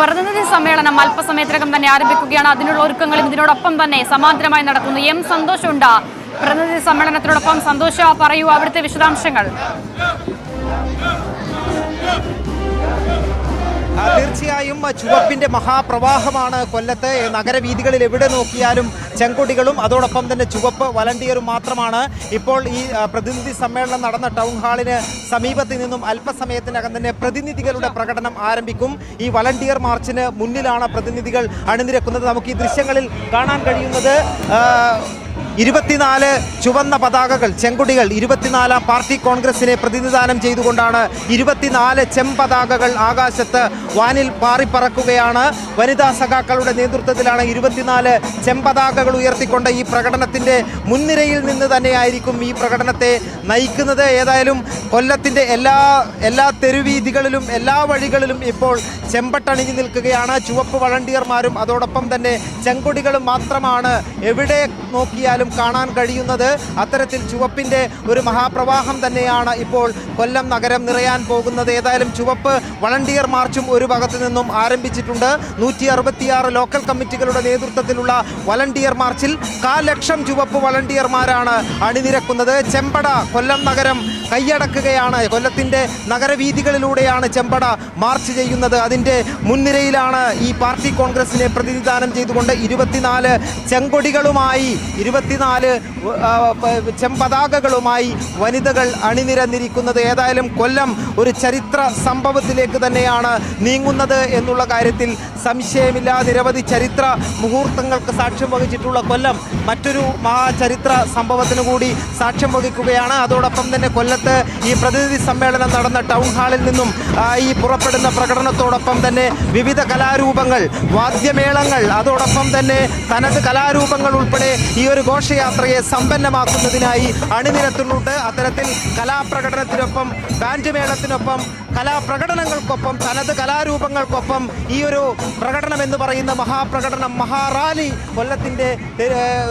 പ്രതിനിധി സമ്മേളനം അല്പസമയത്തിനകം തന്നെ ആരംഭിക്കുകയാണ്. അതിനുള്ള ഒരുക്കങ്ങളും ഇതിനോടൊപ്പം തന്നെ സമാന്തരമായി നടക്കുന്നു. എം സന്തോഷ് ഉണ്ട് പ്രതിനിധി സമ്മേളനത്തിനോടൊപ്പം. സന്തോഷ, പറയൂ അവിടുത്തെ വിശദാംശങ്ങൾ. തീർച്ചയായും ചുവപ്പിന്റെ മഹാപ്രവാഹമാണ് കൊല്ലത്ത്. നഗരവീഥികളിൽ എവിടെ നോക്കിയാലും ചെങ്കൊടികളും അതോടൊപ്പം തന്നെ ചുവപ്പ് വളണ്ടിയറും മാത്രമാണ്. ഇപ്പോൾ ഈ പ്രതിനിധി സമ്മേളനം നടന്ന ടൗൺ ഹാളിന് സമീപത്ത് നിന്നും അല്പസമയത്തിനകം തന്നെ പ്രതിനിധികളുടെ പ്രകടനം ആരംഭിക്കും. ഈ വളണ്ടിയർ മാർച്ചിന് മുന്നിലാണ് പ്രതിനിധികൾ അണിനിരക്കുന്നത്. നമുക്ക് ഈ ദൃശ്യങ്ങളിൽ കാണാൻ കഴിയുന്നത് 24 ചുവന്ന പതാകകൾ, ചെങ്കൊടികൾ 24 പാർട്ടി കോൺഗ്രസിനെ പ്രതിനിധാനം ചെയ്തുകൊണ്ടാണ് 24 ചെമ്പതാകകൾ ആകാശത്ത് വാനിൽ പാറിപ്പറക്കുകയാണ്. വനിതാ സഖാക്കളുടെ നേതൃത്വത്തിലാണ് 24 ചെമ്പതാകകൾ ഉയർത്തിക്കൊണ്ട് ഈ പ്രകടനത്തിൻ്റെ മുൻനിരയിൽ നിന്ന് തന്നെയായിരിക്കും ഈ പ്രകടനത്തെ നയിക്കുന്നത്. ഏതായാലും കൊല്ലത്തിൻ്റെ എല്ലാ തെരുവീഥികളിലും എല്ലാ വഴികളിലും ഇപ്പോൾ ചെമ്പട്ടണിഞ്ഞു നിൽക്കുകയാണ്. ചുവപ്പ് വളണ്ടിയർമാരും അതോടൊപ്പം തന്നെ ചെങ്കൊടികളും മാത്രമാണ് എവിടെ നോക്കിയാലും കാണാൻ കഴിയുന്നത്. അത്തരത്തിൽ ചുവപ്പിന്റെ ഒരു മഹാപ്രവാഹം തന്നെയാണ് ഇപ്പോൾ കൊല്ലം നഗരം നിറയാൻ പോകുന്നത്. ഏതായാലും ചുവപ്പ് വളണ്ടിയർ മാർച്ചും ഒരു ഭാഗത്തു നിന്നും ആരംഭിച്ചിട്ടുണ്ട്. 166 ലോക്കൽ കമ്മിറ്റികളുടെ നേതൃത്വത്തിലുള്ള വളണ്ടിയർ മാർച്ചിൽ 1,00,000 ചുവപ്പ് വളണ്ടിയർമാരാണ് അണിനിരക്കുന്നത്. ചെമ്പട കൊല്ലം നഗരം കൈയടക്കുകയാണ്. കൊല്ലത്തിന്റെ നഗരവീഥികളിലൂടെയാണ് ചെമ്പട മാർച്ച് ചെയ്യുന്നത്. അതിന്റെ മുൻനിരയിലാണ് ഈ പാർട്ടി കോൺഗ്രസിനെ പ്രതിനിധാനം ചെയ്തുകൊണ്ട് 24 ചെങ്കൊടികളുമായി 24 ചെമ്പതാകകളുമായി വനിതകൾ അണിനിരന്നിരിക്കുന്നത്. ഏതായാലും കൊല്ലം ഒരു ചരിത്ര സംഭവത്തിലേക്ക് തന്നെയാണ് നീങ്ങുന്നത് എന്നുള്ള കാര്യത്തിൽ സംശയമില്ല. നിരവധി ചരിത്ര മുഹൂർത്തങ്ങൾക്ക് സാക്ഷ്യം വഹിച്ചിട്ടുള്ള കൊല്ലം മറ്റൊരു മഹാചരിത്ര സംഭവത്തിന് കൂടി സാക്ഷ്യം വഹിക്കുകയാണ്. അതോടൊപ്പം തന്നെ കൊല്ലത്ത് ഈ പ്രതിനിധി സമ്മേളനം നടന്ന ടൗൺ ഹാളിൽ നിന്നും ഈ പുറപ്പെടുന്ന പ്രകടനത്തോടൊപ്പം തന്നെ വിവിധ കലാരൂപങ്ങൾ, വാദ്യമേളങ്ങൾ, അതോടൊപ്പം തന്നെ തനത് കലാരൂപങ്ങൾ ഉൾപ്പെടെ ഈ ഒരു ഘോഷയാത്രയെ സമ്പന്നമാക്കുന്നതിനായി അണിനിരത്തുന്നുണ്ട്. അത്തരത്തിൽ കലാപ്രകടനത്തിനൊപ്പം, ബാൻഡ് മേളത്തിനൊപ്പം, കലാപ്രകടനങ്ങൾക്കൊപ്പം, തനത് കലാരൂപങ്ങൾക്കൊപ്പം ഈ ഒരു പ്രകടനം എന്ന് പറയുന്ന മഹാപ്രകടനം, മഹാറാലി കൊല്ലത്തിൻ്റെ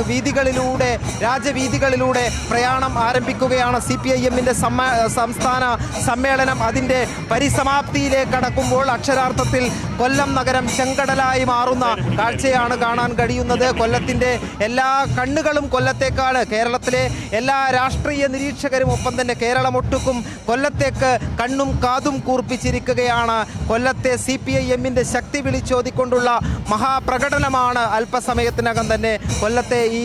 വീഥികളിലൂടെ, രാജവീഥികളിലൂടെ പ്രയാണം ആരംഭിക്കുകയാണ്. CPIM-ന്റെ സംസ്ഥാന സമ്മേളനം അതിൻ്റെ പരിസമാപ്തിയിലേക്ക് കടക്കുമ്പോൾ അക്ഷരാർത്ഥത്തിൽ കൊല്ലം നഗരം ചെങ്കടലായി മാറുന്ന കാഴ്ചയാണ് കാണാൻ കഴിയുന്നത്. കൊല്ലത്തിൻ്റെ എല്ലാ കണ്ണുകളും കൊല്ലത്തേക്കാണ്. കേരളത്തിലെ എല്ലാ രാഷ്ട്രീയ നിരീക്ഷകരും ഒപ്പം തന്നെ കേരളമൊട്ടുക്കും കൊല്ലത്തേക്ക് കണ്ണും കാതും കൂർപ്പിച്ചിരിക്കുകയാണ്. കൊല്ലത്തെ CPIM-ന്റെ ശക്തി വിളിച്ചോതിക്കൊണ്ടുള്ള മഹാപ്രകടനമാണ് അല്പസമയത്തിനകം തന്നെ കൊല്ലത്തെ ഈ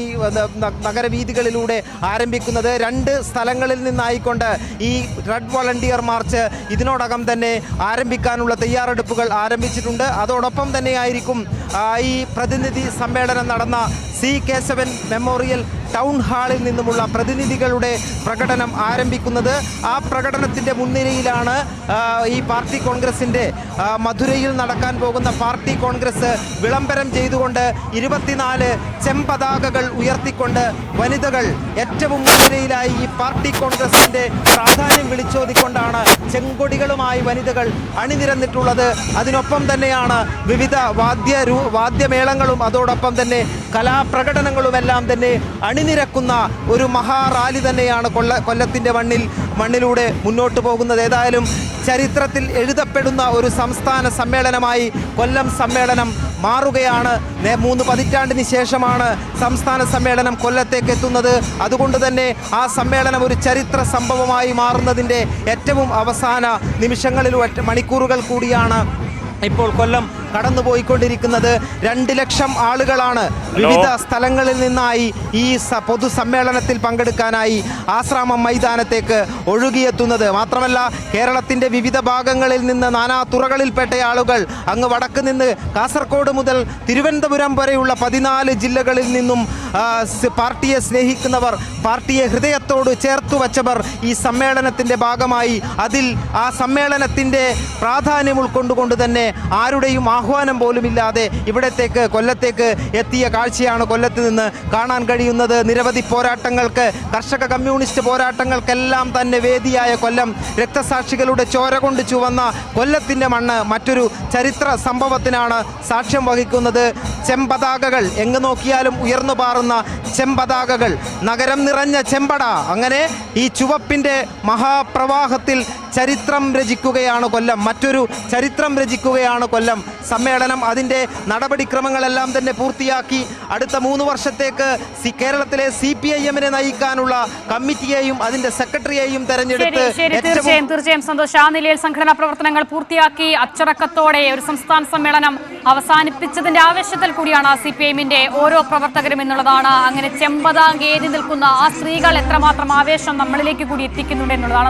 നഗരവീഥികളിലൂടെ ആരംഭിക്കുന്നത്. 2 സ്ഥലങ്ങളിൽ നിന്നായിക്കൊണ്ട് ഈ റെഡ് വളണ്ടിയർ മാർച്ച് ഇതിനോടകം തന്നെ ആരംഭിക്കാനുള്ള തയ്യാറെടുപ്പുകൾ ആരംഭിച്ചിട്ടുണ്ട്. അതോടൊപ്പം തന്നെയായിരിക്കും ഈ പ്രതിനിധി സമ്മേളനം നടന്ന C. കേശവൻ മെമ്മോറിയൽ ടൗൺ ഹാളിൽ നിന്നുമുള്ള പ്രതിനിധികളുടെ പ്രകടനം ആരംഭിക്കുന്നത്. ആ പ്രകടനത്തിൻ്റെ മുൻനിരയിലാണ് ഈ പാർട്ടി കോൺഗ്രസിൻ്റെ മധുരയിൽ നടക്കാൻ പോകുന്ന പാർട്ടി കോൺഗ്രസ് വിളംബരം ചെയ്തുകൊണ്ട് 24 ചെമ്പതാകകൾ ഉയർത്തിക്കൊണ്ട് വനിതകൾ ഏറ്റവും മുൻനിരയിലായി ഈ പാർട്ടി കോൺഗ്രസിൻ്റെ പ്രാധാന്യം വിളിച്ചോതിക്കൊണ്ടാണ് ചെങ്കൊടികളുമായി വനിതകൾ അണിനിരന്നിട്ടുള്ളത്. അതിനൊപ്പം തന്നെയാണ് വിവിധ വാദ്യമേളങ്ങളും അതോടൊപ്പം തന്നെ കലാപ്രകടനങ്ങളുമെല്ലാം തന്നെ അണിനിരക്കുന്ന ഒരു മഹാറാലി തന്നെയാണ് കൊല്ലത്തിൻ്റെ മണ്ണിലൂടെ മുന്നോട്ട് പോകുന്നത്. ഏതായാലും ചരിത്രത്തിൽ എഴുതപ്പെടുന്ന ഒരു സംസ്ഥാന സമ്മേളനമായി കൊല്ലം സമ്മേളനം മാറുകയാണ്. 3 പതിറ്റാണ്ടിന് ശേഷമാണ് സംസ്ഥാന സമ്മേളനം കൊല്ലത്തേക്ക് എത്തുന്നത്. അതുകൊണ്ട് തന്നെ ആ സമ്മേളനം ഒരു ചരിത്ര സംഭവമായി മാറുന്നതിൻ്റെ ഏറ്റവും അവസാന നിമിഷങ്ങളിൽ മണിക്കൂറുകൾ കൂടിയാണ് ഇപ്പോൾ കൊല്ലം കടന്നുപോയിക്കൊണ്ടിരിക്കുന്നത്. 2,00,000 ആളുകളാണ് വിവിധ സ്ഥലങ്ങളിൽ നിന്നായി ഈ പൊതുസമ്മേളനത്തിൽ പങ്കെടുക്കാനായി ആശ്രാമം മൈതാനത്തേക്ക് ഒഴുകിയെത്തുന്നത്. മാത്രമല്ല കേരളത്തിൻ്റെ വിവിധ ഭാഗങ്ങളിൽ നിന്ന്, നാനാ തുറകളിൽപ്പെട്ട ആളുകൾ, അങ്ങ് വടക്ക് നിന്ന് കാസർഗോഡ് മുതൽ തിരുവനന്തപുരം വരെയുള്ള 14 ജില്ലകളിൽ നിന്നും പാർട്ടിയെ സ്നേഹിക്കുന്നവർ, പാർട്ടിയെ ഹൃദയത്തോട് ചേർത്തു വച്ചവർ ഈ സമ്മേളനത്തിൻ്റെ ഭാഗമായി ആ സമ്മേളനത്തിൻ്റെ പ്രാധാന്യം ഉൾക്കൊണ്ടുകൊണ്ട് തന്നെ ആരുടെയും ആഹ്വാനം പോലുമില്ലാതെ കൊല്ലത്തേക്ക് എത്തിയ കാഴ്ചയാണ് കൊല്ലത്ത് നിന്ന് കാണാൻ കഴിയുന്നത്. നിരവധി പോരാട്ടങ്ങൾക്ക്, കർഷക കമ്മ്യൂണിസ്റ്റ് പോരാട്ടങ്ങൾക്കെല്ലാം തന്നെ വേദിയായ കൊല്ലം, രക്തസാക്ഷികളുടെ ചോര കൊണ്ട് ചുവന്ന കൊല്ലത്തിൻ്റെ മണ്ണ് മറ്റൊരു ചരിത്ര സംഭവത്തിനാണ് സാക്ഷ്യം വഹിക്കുന്നത്. ചെമ്പതാകകൾ എങ്ങ് നോക്കിയാലും ഉയർന്നു പാറുന്ന ചെമ്പതാകകൾ, നഗരം നിറഞ്ഞ ചെമ്പട. അങ്ങനെ ഈ ചുവപ്പിൻ്റെ മഹാപ്രവാഹത്തിൽ ചരിത്രം രചിക്കുകയാണ് കൊല്ലം. മറ്റൊരു ചരിത്രം രചിക്കുകയാണ് കൊല്ലം. സമ്മേളനം അതിൻ്റെ നടപടിക്രമങ്ങളെല്ലാം തന്നെ പൂർത്തിയാക്കി അടുത്ത 3 വർഷത്തേക്ക് കേരളത്തിലെ CPIM-നെ നയിക്കാനുള്ള കമ്മിറ്റിയെയും അതിൻ്റെ സെക്രട്ടറിയെയും തെരഞ്ഞെടുത്ത് തീർച്ചയായും സന്തോഷ്. ആ നിലയിൽ സംഘടനാ പ്രവർത്തനങ്ങൾ പൂർത്തിയാക്കി അച്ചടക്കത്തോടെ ഒരു സംസ്ഥാന സമ്മേളനം അവസാനിപ്പിച്ചതിന്റെ ആവേശത്തിൽ കൂടിയാണ് CPIM-ന്റെ ഓരോ പ്രവർത്തകരും എന്നുള്ളതാണ്. അങ്ങനെ ചെമ്പതാങ്കേതി നിൽക്കുന്ന ആ സ്ത്രീകൾ എത്രമാത്രം ആവേശം നമ്മളിലേക്ക് കൂടി എത്തിക്കുന്നുണ്ട് എന്നുള്ളതാണ്.